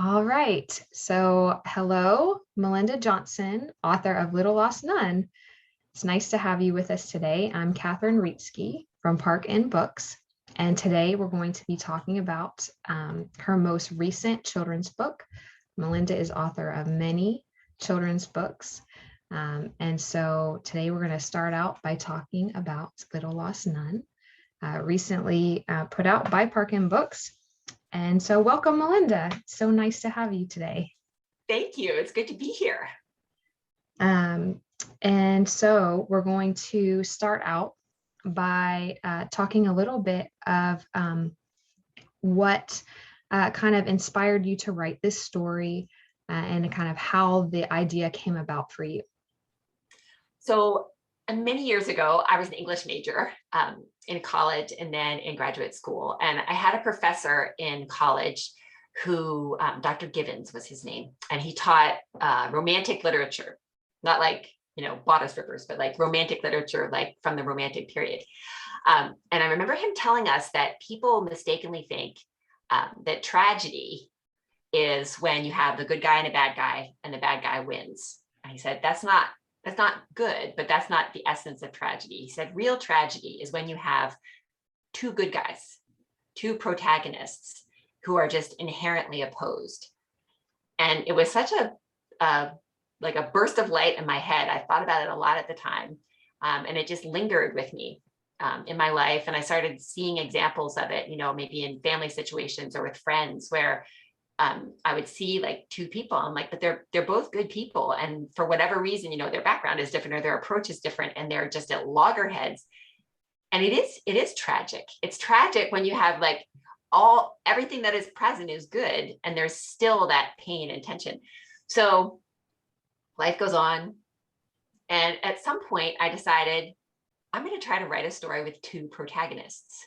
All right. So, hello, Melinda Johnson, author of Little Lost Nun. It's nice to have you with us today. I'm Catherine Reetzke from Park Inn Books, and today we're going to be talking about her most recent children's book. Melinda is author of many children's books. And so today we're going to start out by talking about Little Lost Nun, recently put out by Park Inn Books. And so welcome, Melinda. It's so nice to have you today. Thank you. It's good to be here. And so we're going to start out by talking a little bit of what kind of inspired you to write this story and kind of how the idea came about for you. So many years ago, I was an English major in college and then in graduate school. And I had a professor in college who, Dr. Givens was his name, and he taught romantic literature, not like, bodice rippers, but like romantic literature, like from the Romantic period. And I remember him telling us that people mistakenly think that tragedy is when you have the good guy and a bad guy and the bad guy wins. And he said, that's not good, but that's not the essence of tragedy. He said, real tragedy is when you have two good guys, two protagonists who are just inherently opposed. And it was such a burst of light in my head. I thought about it a lot at the time. And it just lingered with me in my life. And I started seeing examples of it, maybe in family situations or with friends where I would see like two people. I'm like, but they're both good people. And for whatever reason, their background is different or their approach is different and they're just at loggerheads. And it is tragic. It's tragic when you have like everything that is present is good and there's still that pain and tension. So life goes on. And at some point I decided I'm going to try to write a story with two protagonists.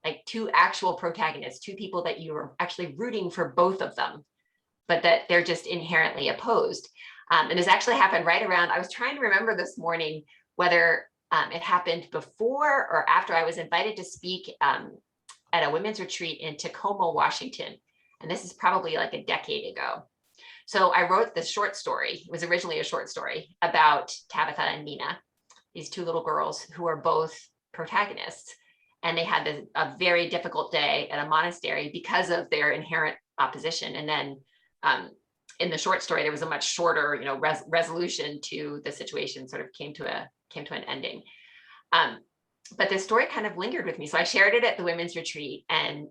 Like two actual protagonists, two people that you are actually rooting for both of them, but that they're just inherently opposed. And this actually happened right around, I was trying to remember this morning whether it happened before or after I was invited to speak at a women's retreat in Tacoma, Washington. And this is probably like a decade ago. So I wrote this short story. It was originally a short story about Tabitha and Nina, these two little girls who are both protagonists. And they had a very difficult day at a monastery because of their inherent opposition. And then in the short story, there was a much shorter, resolution to the situation, sort of came to an ending. But this story kind of lingered with me. So I shared it at the women's retreat, and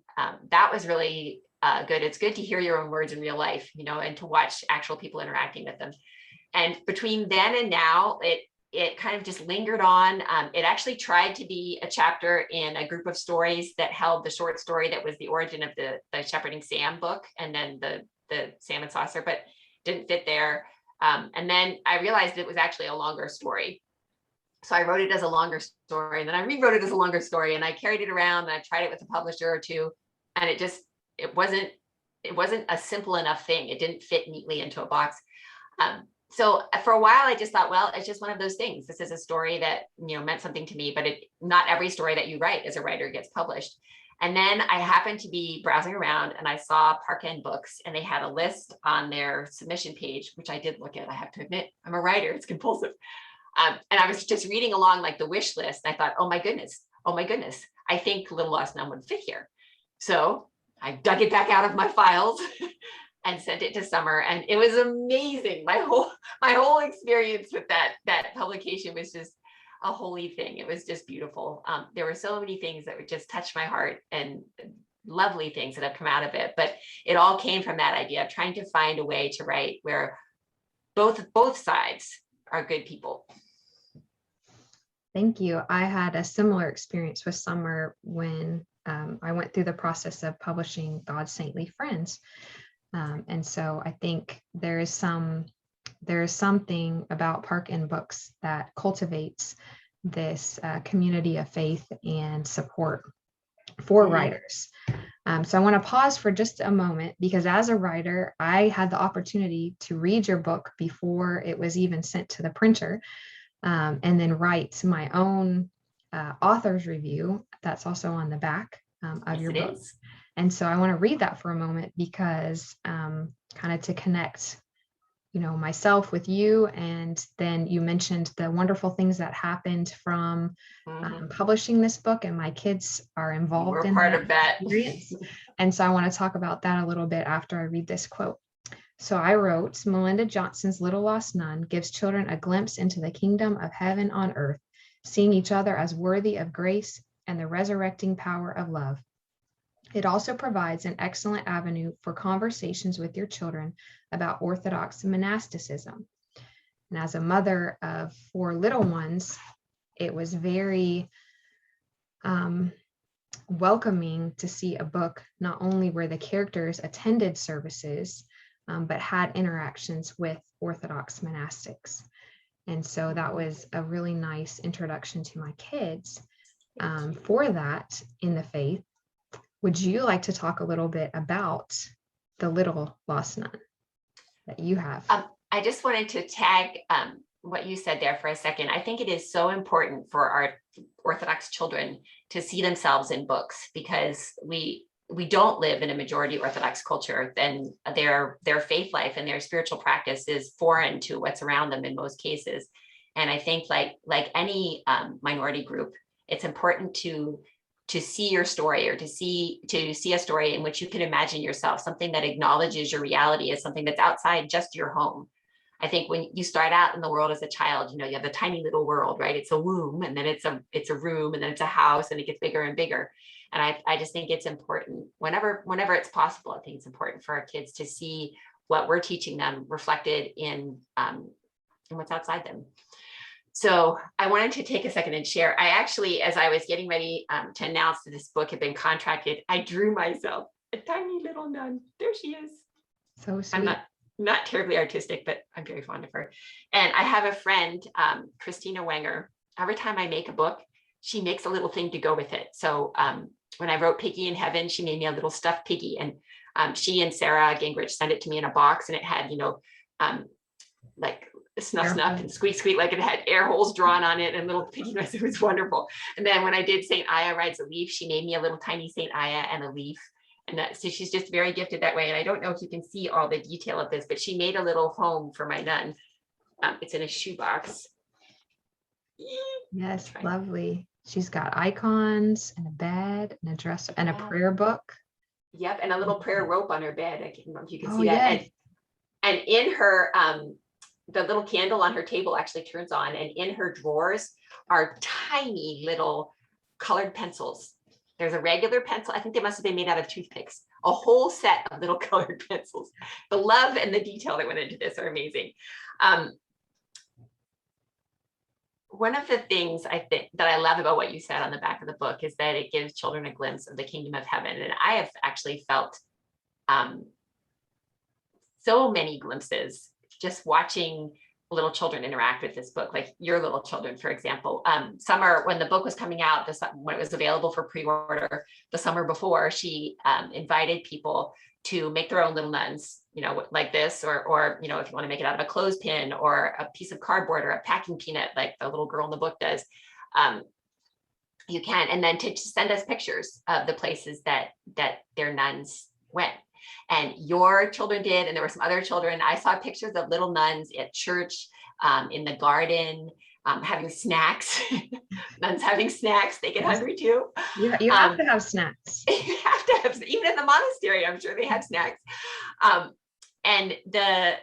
that was really good. It's good to hear your own words in real life, and to watch actual people interacting with them. And between then and now, it kind of just lingered on. It actually tried to be a chapter in a group of stories that held the short story that was the origin of the Shepherding Sam book, and then the Salmon Saucer, but didn't fit there. And then I realized it was actually a longer story. So I wrote it as a longer story, and then I rewrote it as a longer story, and I carried it around, and I tried it with a publisher or two, and it wasn't a simple enough thing. It didn't fit neatly into a box. So for a while, I just thought, well, it's just one of those things. This is a story that, meant something to me, but not every story that you write as a writer gets published. And then I happened to be browsing around and I saw Park Inn Books, and they had a list on their submission page, which I did look at. I have to admit, I'm a writer, it's compulsive. And I was just reading along like the wish list. And I thought, oh my goodness, I think Little Lost Nun would fit here. So I dug it back out of my files and sent it to Summer, and it was amazing. My whole experience with that publication was just a holy thing. It was just beautiful. There were so many things that would just touch my heart, and lovely things that have come out of it. But it all came from that idea of trying to find a way to write where both sides are good people. Thank you. I had a similar experience with Summer when I went through the process of publishing God's Saintly Friends. And so I think there is something about Park Inn Books that cultivates this community of faith and support for writers. So I want to pause for just a moment, because as a writer, I had the opportunity to read your book before it was even sent to the printer, and then write my own author's review. That's also on the back of your book. And so I want to read that for a moment because kind of to connect, myself with you. And then you mentioned the wonderful things that happened from publishing this book, and my kids are involved We're in part that of that experience. And so I want to talk about that a little bit after I read this quote. So I wrote, Melinda Johnson's Little Lost Nun gives children a glimpse into the kingdom of heaven on earth, seeing each other as worthy of grace and the resurrecting power of love. It also provides an excellent avenue for conversations with your children about Orthodox monasticism. And as a mother of 4 little ones, it was very welcoming to see a book not only where the characters attended services, but had interactions with Orthodox monastics. And so that was a really nice introduction to my kids for that in the faith. Would you like to talk a little bit about the Little Lost Nun that you have? I just wanted to tag what you said there for a second. I think it is so important for our Orthodox children to see themselves in books, because we don't live in a majority Orthodox culture. Then their faith life and their spiritual practice is foreign to what's around them in most cases. And I think like any minority group, it's important to see your story, or to see a story in which you can imagine yourself, something that acknowledges your reality as something that's outside just your home. I think when you start out in the world as a child, you have a tiny little world, right? It's a womb, and then it's a room, and then it's a house, and it gets bigger and bigger. And I just think it's important whenever it's possible. I think it's important for our kids to see what we're teaching them reflected in what's outside them. So I wanted to take a second and share. I actually, as I was getting ready to announce that this book had been contracted, I drew myself a tiny little nun. There she is. So sweet. I'm not terribly artistic, but I'm very fond of her. And I have a friend, Christina Wenger. Every time I make a book, she makes a little thing to go with it. So when I wrote Piggy in Heaven, she made me a little stuffed piggy. And she and Sarah Gingrich sent it to me in a box, and it had, like snuff and squeak, like it had air holes drawn on it and little piggy noise. It was wonderful. And then when I did Saint Aya Rides a Leaf, she made me a little tiny Saint Aya and a leaf. And so she's just very gifted that way. And I don't know if you can see all the detail of this, but she made a little home for my nun. It's in a shoebox. Yes, lovely. She's got icons and a bed and a dresser and a prayer book. Yep, and a little prayer rope on her bed. I don't know if you can see that. Yes. And in her, the little candle on her table actually turns on, and in her drawers are tiny little colored pencils. There's a regular pencil. I think they must have been made out of toothpicks. A whole set of little colored pencils. The love and the detail that went into this are amazing. One of the things I think that I love about what you said on the back of the book is that it gives children a glimpse of the kingdom of heaven. And I have actually felt so many glimpses just watching little children interact with this book, like your little children, for example. Summer, when the book was coming out, when it was available for pre-order, the summer before, she invited people to make their own little nuns, like this, or if you want to make it out of a clothespin or a piece of cardboard or a packing peanut, like the little girl in the book does, you can, and then to send us pictures of the places that their nuns went. And your children did, and there were some other children. I saw pictures of little nuns at church, in the garden, having snacks. Nuns having snacks. They get hungry too. You have to have snacks. You have to have, even in the monastery, I'm sure they have snacks. And the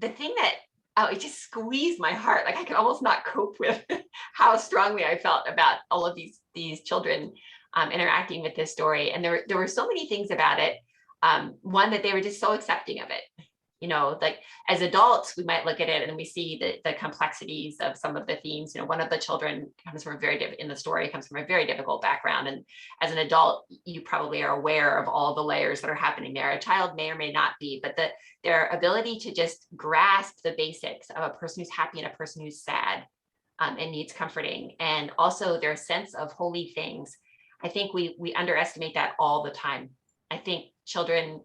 thing that, it just squeezed my heart. Like I could almost not cope with how strongly I felt about all of these children interacting with this story. And there were so many things about it. One, that they were just so accepting of it. Like as adults, we might look at it and we see the complexities of some of the themes. One of the children comes from a very difficult background. And as an adult, you probably are aware of all the layers that are happening there. A child may or may not be, but their ability to just grasp the basics of a person who's happy and a person who's sad and needs comforting, and also their sense of holy things. I think we underestimate that all the time. I think children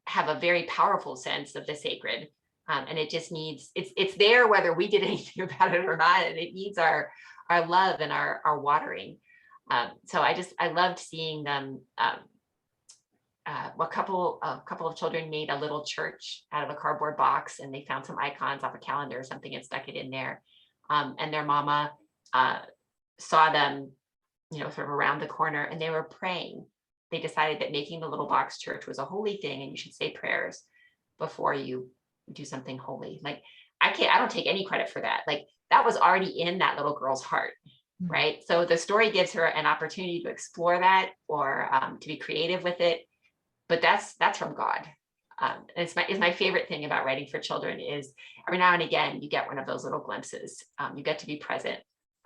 have a very powerful sense of the sacred, and it just needs, it's there whether we did anything about it or not, and it needs our love and our watering. So I loved seeing them a couple of children made a little church out of a cardboard box, and they found some icons off a calendar or something and stuck it in there. And their mama saw them, sort of around the corner, and they were praying. They decided that making the little box church was a holy thing, and you should say prayers before you do something holy. Like, I don't take any credit for that. Like, that was already in that little girl's heart. Right. So the story gives her an opportunity to explore that, or to be creative with it. But that's from God. It's my favorite thing about writing for children is every now and again, you get one of those little glimpses. You get to be present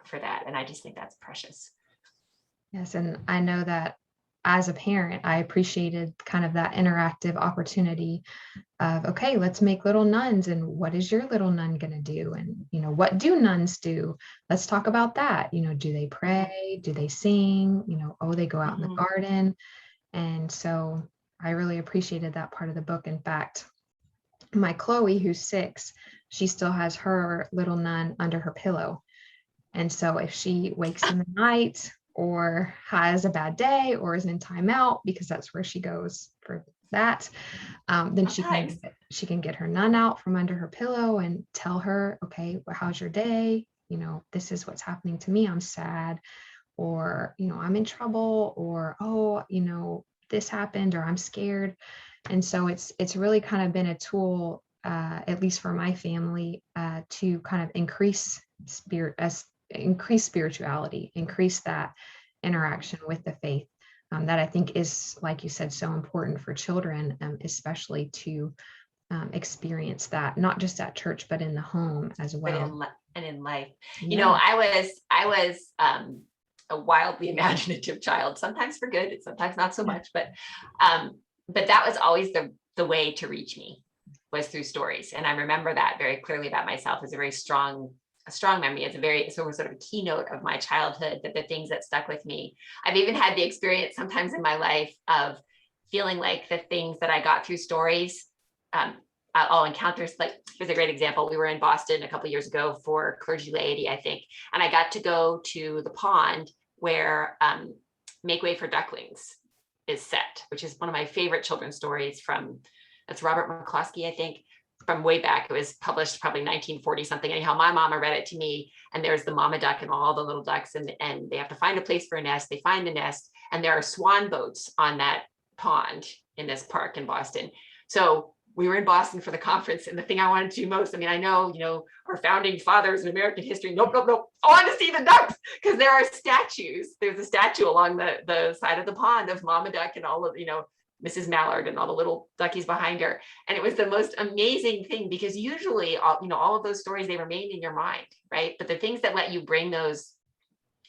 for that. And I just think that's precious. Yes. And I know that as a parent, I appreciated kind of that interactive opportunity of, okay, let's make little nuns, and what is your little nun going to do? And, what do nuns do? Let's talk about that. Do they pray? Do they sing? Oh, they go out in the garden. And so I really appreciated that part of the book. In fact, my Chloe, who's 6, she still has her little nun under her pillow. And so if she wakes in the night or has a bad day or is in timeout, because that's where she goes for that, then she can get her nun out from under her pillow and tell her, okay, well, how's your day? This is what's happening to me. I'm sad, or, I'm in trouble, or, oh, this happened, or I'm scared. And so it's really kind of been a tool, at least for my family, to kind of increase spirituality, increase that interaction with the faith, that I think is, like you said, so important for children, especially to experience that, not just at church, but in the home as well. And in life. Yeah. I was a wildly imaginative child, sometimes for good, sometimes not so much, but that was always the way to reach me, was through stories. And I remember that very clearly about myself as a strong memory. It's sort of a keynote of my childhood, that the things that stuck with me. I've even had the experience sometimes in my life of feeling like the things that I got through stories, I'll encounter, like, here's a great example. We were in Boston a couple of years ago for clergy laity, I think, and I got to go to the pond where Make Way for Ducklings is set, which is one of my favorite children's stories that's Robert McCloskey, I think, from way back. It was published probably 1940 something. Anyhow, my mama read it to me, and there's the mama duck and all the little ducks, and they have to find a place for a nest. They find a nest, and there are swan boats on that pond in this park in Boston. So we were in Boston for the conference, and the thing I wanted to do most, I know, our founding fathers in American history. Nope. I want to see the ducks, because there are statues. There's a statue along the side of the pond of Mama Duck and all of, Mrs. Mallard and all the little duckies behind her. And it was the most amazing thing, because usually, all of those stories, they remain in your mind, right? But the things that let you bring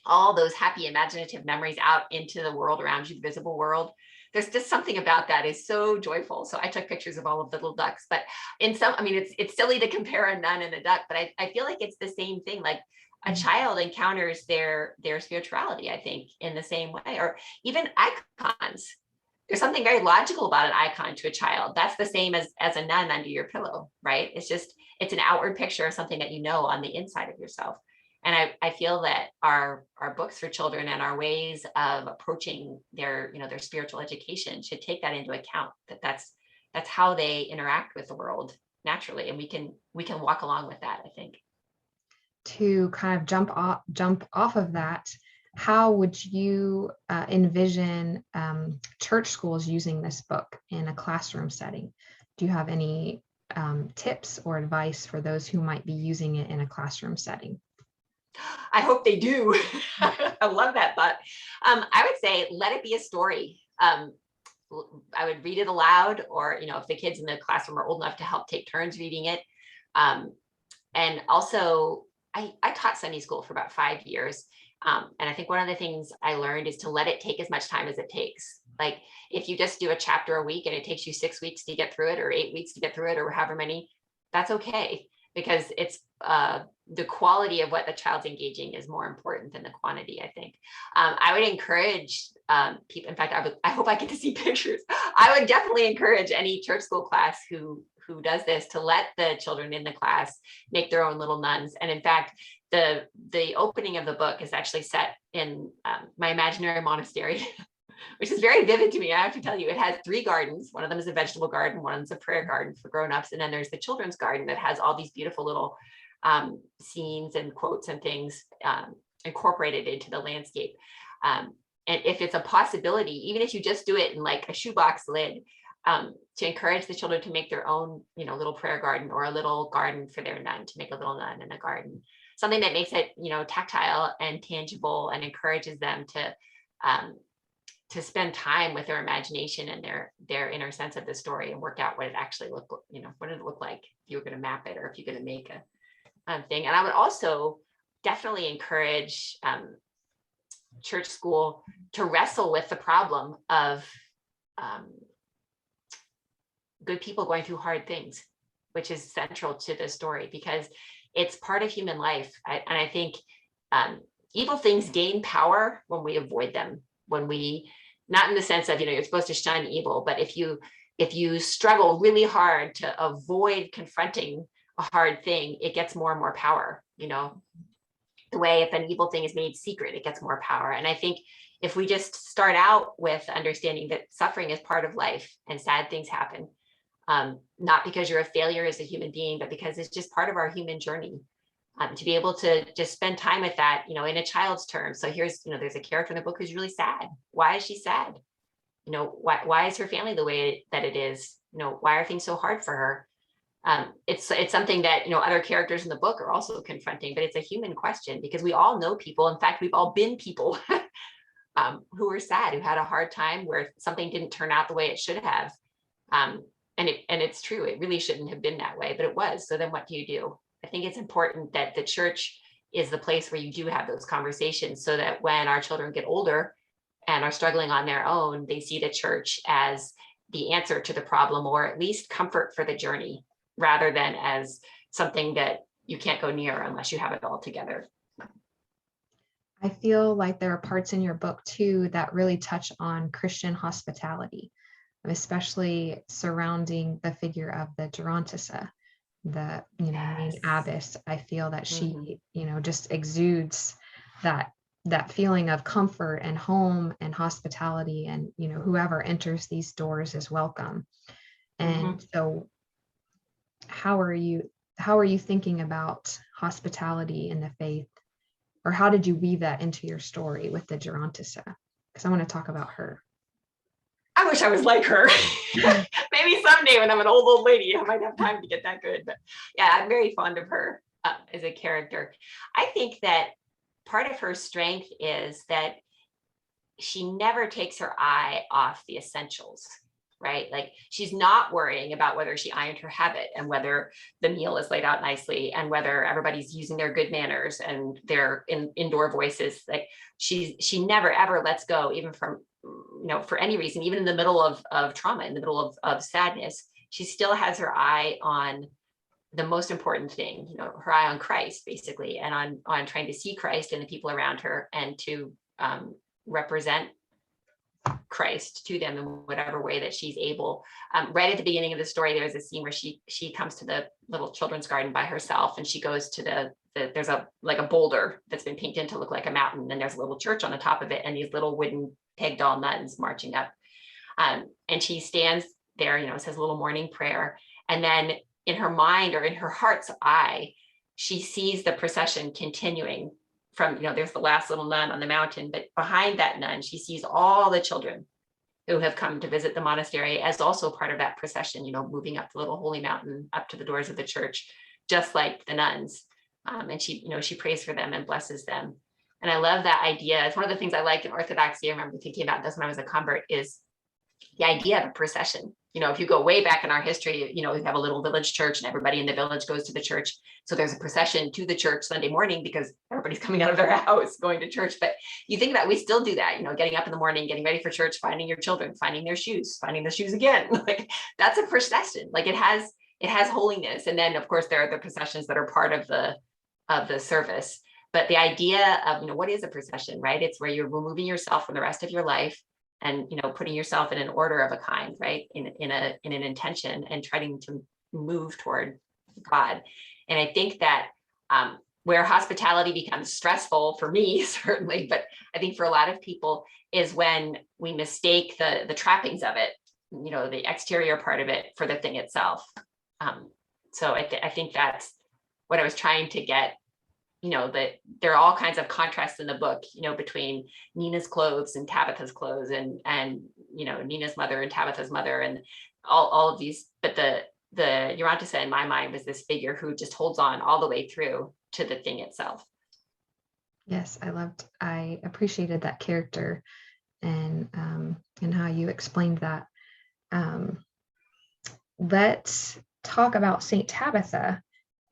all those happy imaginative memories out into the world around you, the visible world, there's just something about that is so joyful. So I took pictures of all of the little ducks, but it's silly to compare a nun and a duck, but I feel like it's the same thing. Like, a child encounters their spirituality, I think, in the same way. Or even icons. There's something very logical about an icon to a child. That's the same as a nun under your pillow, right? It's an outward picture of something that on the inside of yourself. And I feel that our books for children and our ways of approaching their spiritual education should take that into account, that's how they interact with the world naturally. And we can walk along with that, I think. To kind of jump off of that, how would you envision church schools using this book in a classroom setting? Do you have any tips or advice for those who might be using it in a classroom setting? I hope they do. I love that thought. I would say, let it be a story. I would read it aloud, or, if the kids in the classroom are old enough to help take turns reading it. And also, I taught Sunday school for about 5 years. And I think one of the things I learned is to let it take as much time as it takes. Like, if you just do a chapter a week and it takes you 6 weeks to get through it, or 8 weeks to get through it, or however many, that's okay, because it's the quality of what the child's engaging is more important than the quantity, I think. I would encourage people, in fact, I hope I get to see pictures. I would definitely encourage any church school class who does this to let the children in the class make their own little nuns. And in fact, the opening of the book is actually set in my imaginary monastery. which is very vivid to me. I have to tell you, it has 3 gardens. One of them is a vegetable garden, one of them is a prayer garden for grownups, and then there's the children's garden that has all these beautiful little scenes and quotes and things incorporated into the landscape. And if it's a possibility, even if you just do it in like a shoebox lid, to encourage the children to make their own, little prayer garden or a little garden for their nun, to make a little nun in a garden, something that makes it, tactile and tangible and encourages them to spend time with their imagination and their inner sense of the story and work out what it actually what did it look like if you were going to map it or if you're going to make a thing. And I would also definitely encourage church school to wrestle with the problem of good people going through hard things, which is central to the story because it's part of human life. And I think evil things gain power when we avoid them, when we, not in the sense of, you're supposed to shun evil, but if you struggle really hard to avoid confronting a hard thing, it gets more and more power, the way if an evil thing is made secret, it gets more power. And I think if we just start out with understanding that suffering is part of life and sad things happen, not because you're a failure as a human being, but because it's just part of our human journey, to be able to just spend time with that, in a child's terms. So here's, there's a character in the book who's really sad. Why is she sad? Why is her family the way that it is? Why are things so hard for her? It's something that, other characters in the book are also confronting, but it's a human question because we all know people. In fact, we've all been people who were sad, who had a hard time where something didn't turn out the way it should have. And it's true, it really shouldn't have been that way, but it was. So then what do you do? I think it's important that the church is the place where you do have those conversations so that when our children get older and are struggling on their own, they see the church as the answer to the problem, or at least comfort for the journey, rather than as something that you can't go near unless you have it all together. I feel like there are parts in your book too that really touch on Christian hospitality, especially surrounding the figure of the Gerontissa, the main abbess. I feel that she just exudes that feeling of comfort and home and hospitality, and whoever enters these doors is welcome. And so how are you thinking about hospitality in the faith, or how did you weave that into your story with the Gerontissa? Because I want to talk about her. I wish I was like her. Maybe someday when I'm an old lady, I might have time to get that good. But yeah, I'm very fond of her as a character. I think that part of her strength is that she never takes her eye off the essentials, right? Like she's not worrying about whether she ironed her habit and whether the meal is laid out nicely and whether everybody's using their good manners and their indoor voices. Like she never ever lets go, even from for any reason, even in the middle of trauma, in the middle of sadness, she still has her eye on the most important thing, her eye on Christ, basically, and on trying to see Christ in the people around her and to represent Christ to them in whatever way that she's able. Right at the beginning of the story, there's a scene where she comes to the little children's garden by herself, and she goes to there's a boulder that's been painted to look like a mountain, and there's a little church on the top of it, and these little wooden peg doll nuns marching up. And she stands there, says a little morning prayer. And then in her mind, or in her heart's eye, she sees the procession continuing from, there's the last little nun on the mountain, but behind that nun, she sees all the children who have come to visit the monastery as also part of that procession, moving up the little holy mountain, up to the doors of the church, just like the nuns. And she prays for them and blesses them. And I love that idea. It's one of the things I liked in Orthodoxy. I remember thinking about this when I was a convert, is the idea of a procession. If you go way back in our history, we have a little village church and everybody in the village goes to the church. So there's a procession to the church Sunday morning because everybody's coming out of their house going to church. But you think about, we still do that, getting up in the morning, getting ready for church, finding your children, finding their shoes, finding the shoes again. Like that's a procession. Like it has holiness. And then of course there are the processions that are part of the service. But the idea of, what is a procession, right? It's where you're removing yourself from the rest of your life and, putting yourself in an order of a kind, right? In an intention and trying to move toward God. And I think that where hospitality becomes stressful for me, certainly, but I think for a lot of people, is when we mistake the trappings of it, the exterior part of it, for the thing itself. So I think that's what I was trying to get, that there are all kinds of contrasts in the book, between Nina's clothes and Tabitha's clothes, and Nina's mother and Tabitha's mother, and all of these. But the Urantia in my mind was this figure who just holds on all the way through to the thing itself. Yes, I appreciated that character, and how you explained that. Let's talk about Saint Tabitha.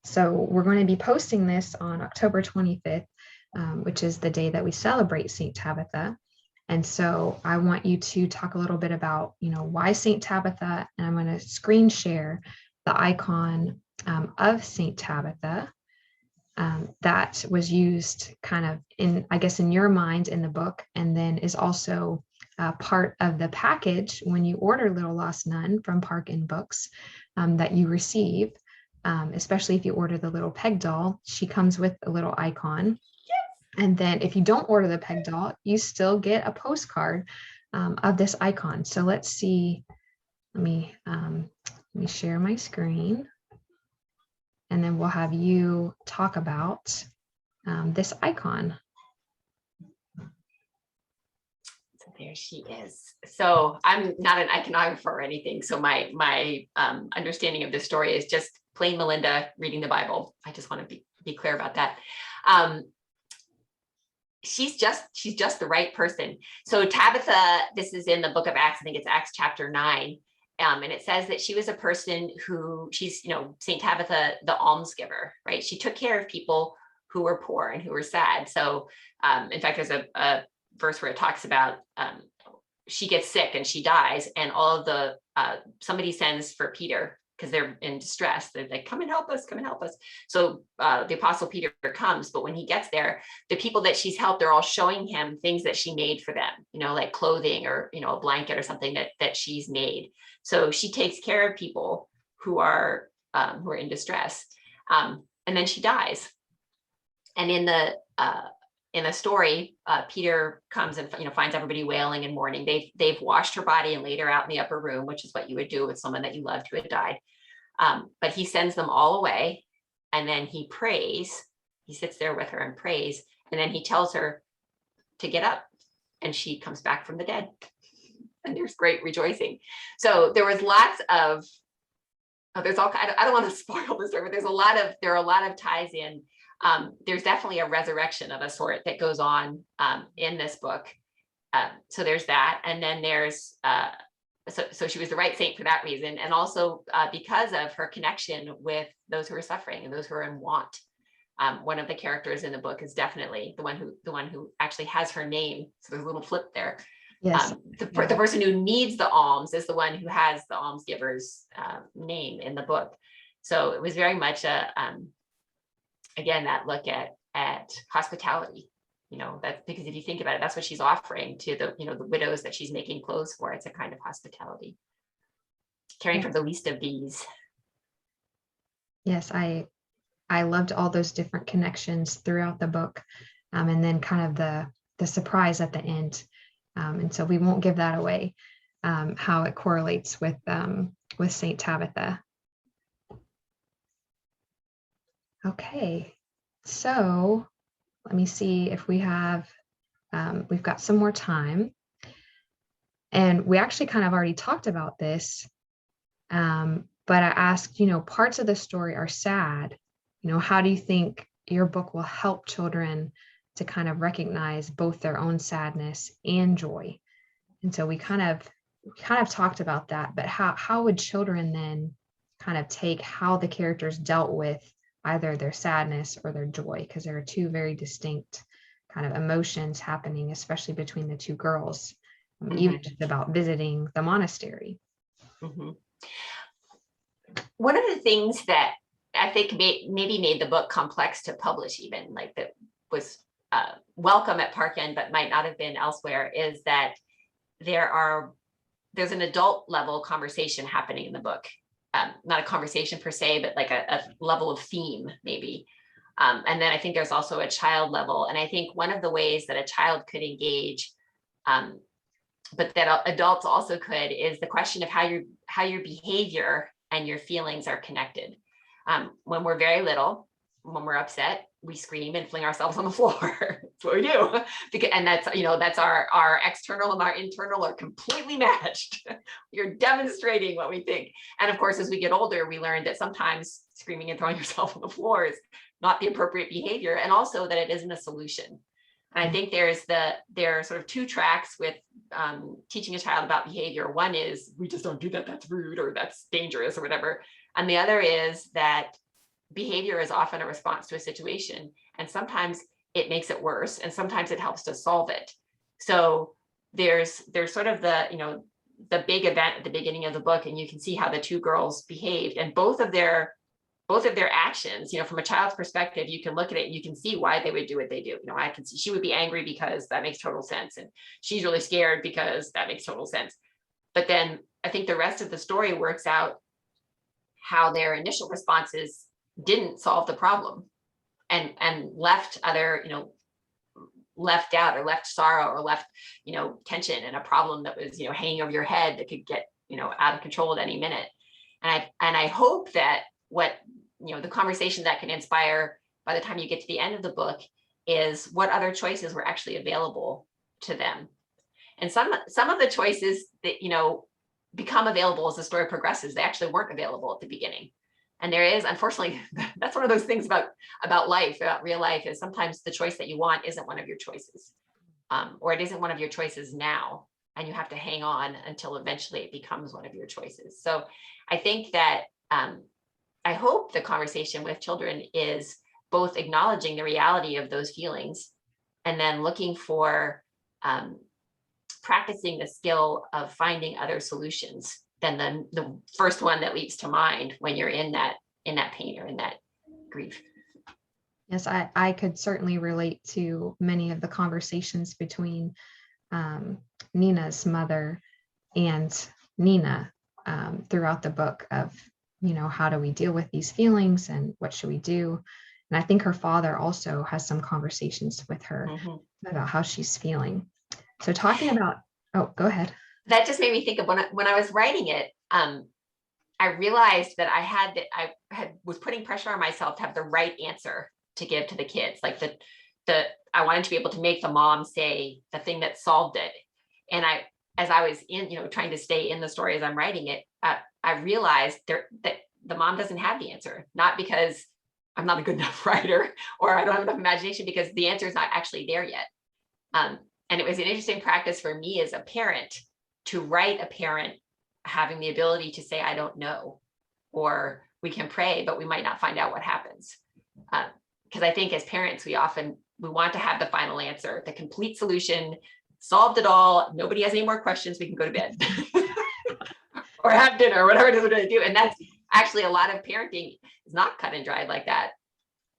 So we're going to be posting this on October 25th, which is the day that we celebrate Saint Tabitha. And so I want you to talk a little bit about, why Saint Tabitha, and I'm going to screen share the icon of Saint Tabitha that was used kind of in your mind in the book, and then is also part of the package when you order Little Lost Nun from Park and Books that you receive. Especially if you order the little peg doll, she comes with a little icon. And then if you don't order the peg doll, you still get a postcard of this icon. So let's see, let me share my screen, and then we'll have you talk about this icon. So there she is. So I'm not an iconographer or anything. So my understanding of this story is just plain Melinda reading the Bible. I just want to be clear about that. She's just the right person. So Tabitha, this is in the book of Acts. I think it's Acts chapter 9. And it says that she was a person she's, Saint Tabitha, the almsgiver, right? She took care of people who were poor and who were sad. So in fact, there's a verse where it talks about she gets sick and she dies, and all of the somebody sends for Peter because they're in distress. They're like, come and help us, come and help us. So the apostle Peter comes, but when he gets there, the people that she's helped, they're all showing him things that she made for them, like clothing or, a blanket or something that she's made. So she takes care of people who are in distress. And then she dies. And in the story, Peter comes and finds everybody wailing and mourning. They've washed her body and laid her out in the upper room, which is what you would do with someone that you loved who had died. But he sends them all away, and then he prays. He sits there with her and prays, and then he tells her to get up, and she comes back from the dead. And there's great rejoicing. So there was lots of there's all I don't want to spoil the story, but there are a lot of ties in. There's definitely a resurrection of a sort that goes on in this book. So there's that. And then there's, so she was the right saint for that reason. And also because of her connection with those who are suffering and those who are in want. One of the characters in the book is definitely the one who actually has her name. So there's a little flip there. Yes. The person who needs the alms is the one who has the almsgiver's name in the book. So it was very much again, that look at hospitality, that's because if you think about it, that's what she's offering to the widows that she's making clothes for. It's a kind of hospitality, caring for the least of these. Yes, I loved all those different connections throughout the book, and then kind of the surprise at the end. And so we won't give that away, how it correlates with Saint Tabitha. Okay, so let me see if we've got some more time. And we actually kind of already talked about this, but I asked, parts of the story are sad. How do you think your book will help children to kind of recognize both their own sadness and joy? And so we kind of talked about that, but how would children then kind of take how the characters dealt with either their sadness or their joy? Because there are two very distinct kind of emotions happening, especially between the two girls, even just about visiting the monastery. Mm-hmm. One of the things that I think maybe made the book complex to publish, even like that was welcome at Park End, but might not have been elsewhere, is that there's an adult level conversation happening in the book. Not a conversation per se, but like a level of theme maybe. And then I think there's also a child level. And I think one of the ways that a child could engage, but that adults also could, is the question of how your behavior and your feelings are connected. When we're very little, when we're upset, we scream and fling ourselves on the floor. That's what we do. And that's our external and our internal are completely matched. You're demonstrating what we think. And of course, as we get older, we learn that sometimes screaming and throwing yourself on the floor is not the appropriate behavior, and also that it isn't a solution. And I think there are sort of two tracks with teaching a child about behavior. One is, we just don't do that, that's rude, or that's dangerous, or whatever. And the other is that behavior is often a response to a situation, and sometimes it makes it worse, and sometimes it helps to solve it. So there's sort of the big event at the beginning of the book, and you can see how the two girls behaved, and both of their actions, from a child's perspective, you can look at it and you can see why they would do what they do. I can see she would be angry because that makes total sense, and she's really scared because that makes total sense. But then I think the rest of the story works out how their initial responses didn't solve the problem, and left other, left doubt, or left sorrow, or left, tension, and a problem that was, hanging over your head that could get, out of control at any minute. And I hope that what, the conversation that can inspire by the time you get to the end of the book is what other choices were actually available to them. And some of the choices that, become available as the story progresses, they actually weren't available at the beginning. And there is, unfortunately, that's one of those things about life, about real life, is sometimes the choice that you want isn't one of your choices, or it isn't one of your choices now, and you have to hang on until eventually it becomes one of your choices. So I think that I hope the conversation with children is both acknowledging the reality of those feelings, and then looking for practicing the skill of finding other solutions than the first one that leaps to mind when you're in that pain or in that grief. Yes, I could certainly relate to many of the conversations between Nina's mother and Nina throughout the book of, how do we deal with these feelings and what should we do? And I think her father also has some conversations with her about how she's feeling. So talking about, go ahead. That just made me think of when I was writing it, I realized that I was putting pressure on myself to have the right answer to give to the kids. Like I wanted to be able to make the mom say the thing that solved it. And as I was trying to stay in the story as I'm writing it, I realized that the mom doesn't have the answer, not because I'm not a good enough writer or I don't have enough imagination, because the answer is not actually there yet. And it was an interesting practice for me as a parent to write a parent having the ability to say, I don't know, or we can pray, but we might not find out what happens. Because I think as parents, we want to have the final answer, the complete solution, solved it all. Nobody has any more questions. We can go to bed or have dinner, or whatever it is we're going to do. And that's actually a lot of parenting is not cut and dried like that.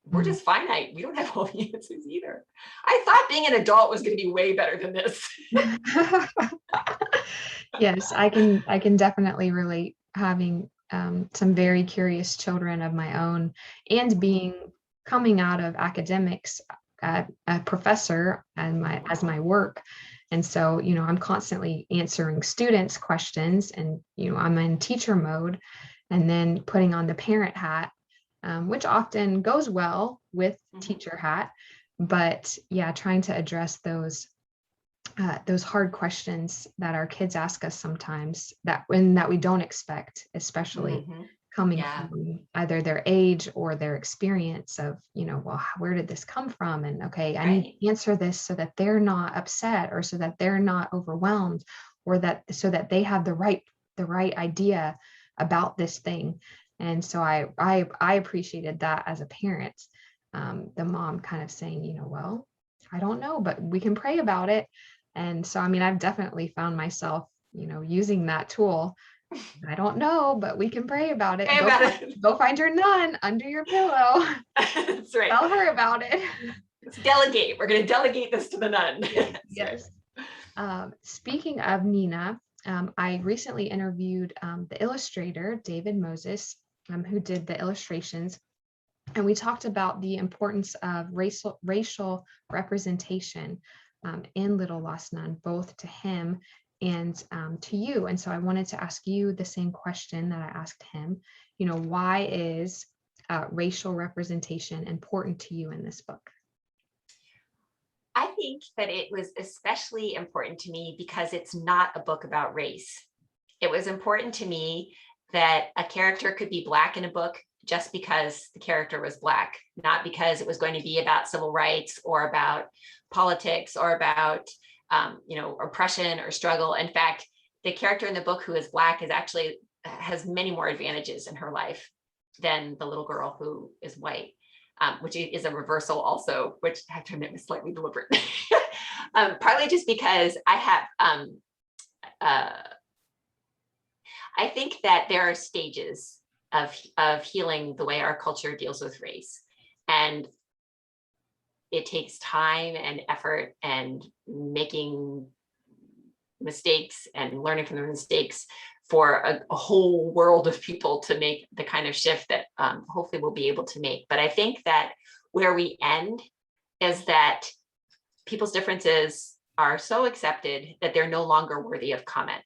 We're just finite. We don't have all the answers either. I thought being an adult was going to be way better than this. Yes, I can definitely relate, having some very curious children of my own, and coming out of academics, a professor as my work. And so, I'm constantly answering students' questions, and, I'm in teacher mode, and then putting on the parent hat, which often goes well with teacher hat. But yeah, trying to address those hard questions that our kids ask us sometimes, that we don't expect, especially coming from either their age or their experience of, well, where did this come from? And okay, I need to answer this so that they're not upset, or so that they're not overwhelmed, or so that they have the right idea about this thing. And so I appreciated that as a parent, the mom kind of saying, well, I don't know, but we can pray about it. And so, I've definitely found myself, using that tool. I don't know, but we can pray about it. Go find your nun under your pillow. That's right. Tell her about it. Let's delegate. We're going to delegate this to the nun. Yes. Speaking of Nina, I recently interviewed the illustrator, David Moses, who did the illustrations. And we talked about the importance of racial representation in Little Lost Nun, both to him and to you. And so I wanted to ask you the same question that I asked him. Why is racial representation important to you in this book? I think that it was especially important to me because it's not a book about race. It was important to me that a character could be Black in a book just because the character was Black, not because it was going to be about civil rights or about politics or about oppression or struggle. In fact, the character in the book who is Black has many more advantages in her life than the little girl who is white, which is a reversal also, which I have to admit was slightly deliberate. Partly just because I think that there are stages of healing the way our culture deals with race. And it takes time and effort and making mistakes and learning from the mistakes for a whole world of people to make the kind of shift that hopefully we'll be able to make. But I think that where we end is that people's differences are so accepted that they're no longer worthy of comment.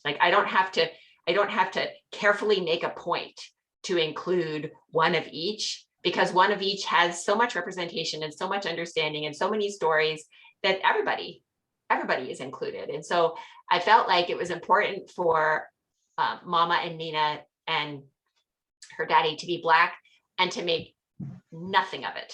Like I don't have to carefully make a point to include one of each, because one of each has so much representation and so much understanding and so many stories that everybody is included. And so I felt like it was important for Mama and Nina and her daddy to be Black and to make nothing of it.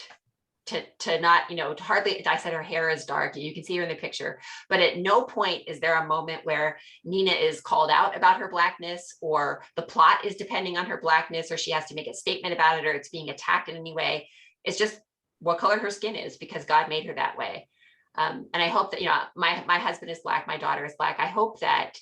To not, to hardly, I said her hair is dark, you can see her in the picture, but at no point is there a moment where Nina is called out about her Blackness, or the plot is depending on her Blackness, or she has to make a statement about it, or it's being attacked in any way. It's just what color her skin is, because God made her that way. And I hope that, my husband is Black, my daughter is Black. I hope that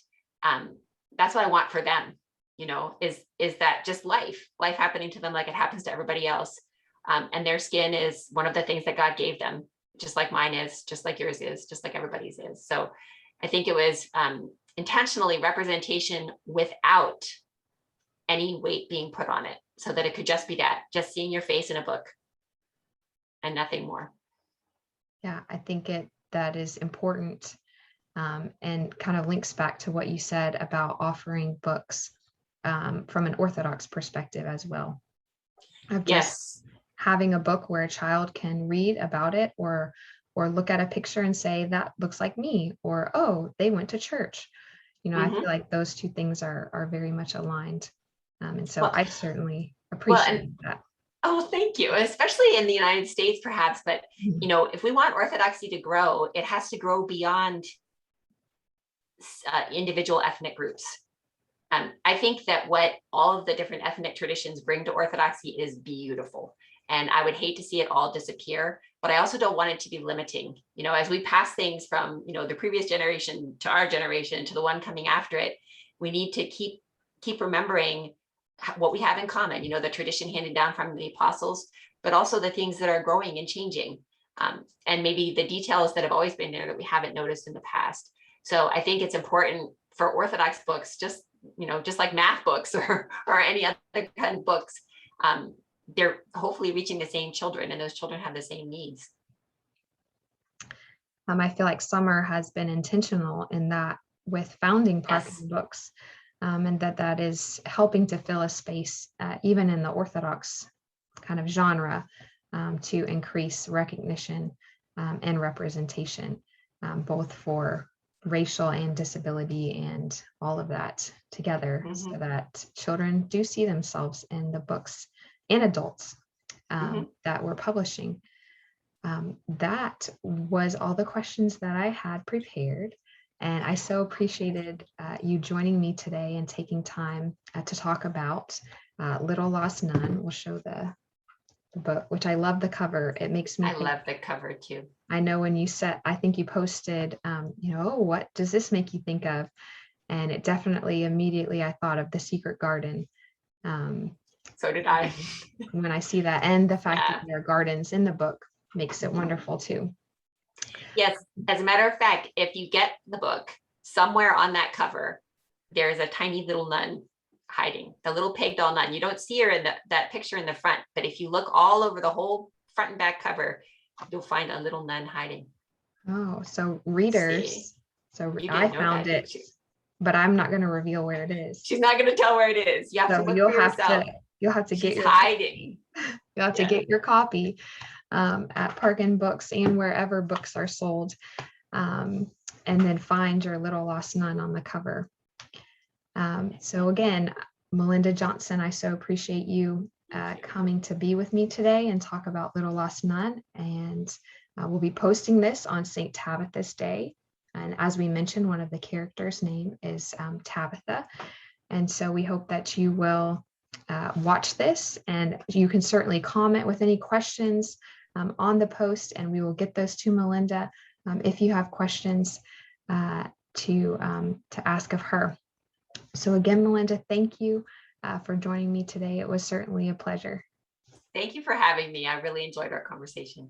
that's what I want for them, is that just life happening to them like it happens to everybody else. And their skin is one of the things that God gave them, just like mine is, just like yours is, just like everybody's is. So I think it was intentionally representation without any weight being put on it, so that it could just be that, just seeing your face in a book and nothing more. Yeah, I think that is important, and kind of links back to what you said about offering books from an Orthodox perspective as well. Of just having a book where a child can read about it, or look at a picture and say, that looks like me, or, oh, they went to church. I feel like those two things are very much aligned. And so I certainly appreciate that. Oh, thank you. Especially in the United States, perhaps. But, if we want Orthodoxy to grow, it has to grow beyond individual ethnic groups. I think that what all of the different ethnic traditions bring to Orthodoxy is beautiful. And I would hate to see it all disappear, but I also don't want it to be limiting. As we pass things from, the previous generation to our generation to the one coming after it, we need to keep remembering what we have in common, the tradition handed down from the apostles, but also the things that are growing and changing. And maybe the details that have always been there that we haven't noticed in the past. So I think it's important for Orthodox books, just like math books or any other kind of books, they're hopefully reaching the same children, and those children have the same needs. I feel like Summer has been intentional in that with founding Park Yes. and Books, and that is helping to fill a space, even in the Orthodox kind of genre, to increase recognition and representation, both for racial and disability and all of that together, so that children do see themselves in the books, and adults that we're publishing. That was all the questions that I had prepared. And I so appreciated you joining me today and taking time to talk about Little Lost Nun. We'll show the book, which I love the cover. It makes me love the cover too. I know when you I think you posted, what does this make you think of? And it definitely immediately I thought of The Secret Garden. So did I. When I see that, and the fact that there are gardens in the book makes it wonderful too. Yes, as a matter of fact, if you get the book, somewhere on that cover, there is a tiny little nun hiding, the little peg doll nun. You don't see her in that picture in the front, but if you look all over the whole front and back cover, you'll find a little nun hiding. Oh, so See, readers. So you I didn't know found that, did it, you? but I'm not going to reveal where it is. She's not going to tell where it is. You have to So look for yourself. you'll have to get She's your hiding. you'll have to Yeah. get your copy at Park and Books and wherever books are sold, and then find your Little Lost Nun on the cover. So again, Melinda Johnson, I so appreciate you coming to be with me today and talk about Little Lost Nun. And we'll be posting this on St. Tabitha's Day. And as we mentioned, one of the characters' name is Tabitha. And so we hope that you will watch this, and you can certainly comment with any questions on the post, and we will get those to Melinda if you have questions to ask of her. So again, Melinda, thank you for joining me today. It was certainly a pleasure. Thank you for having me. I really enjoyed our conversation.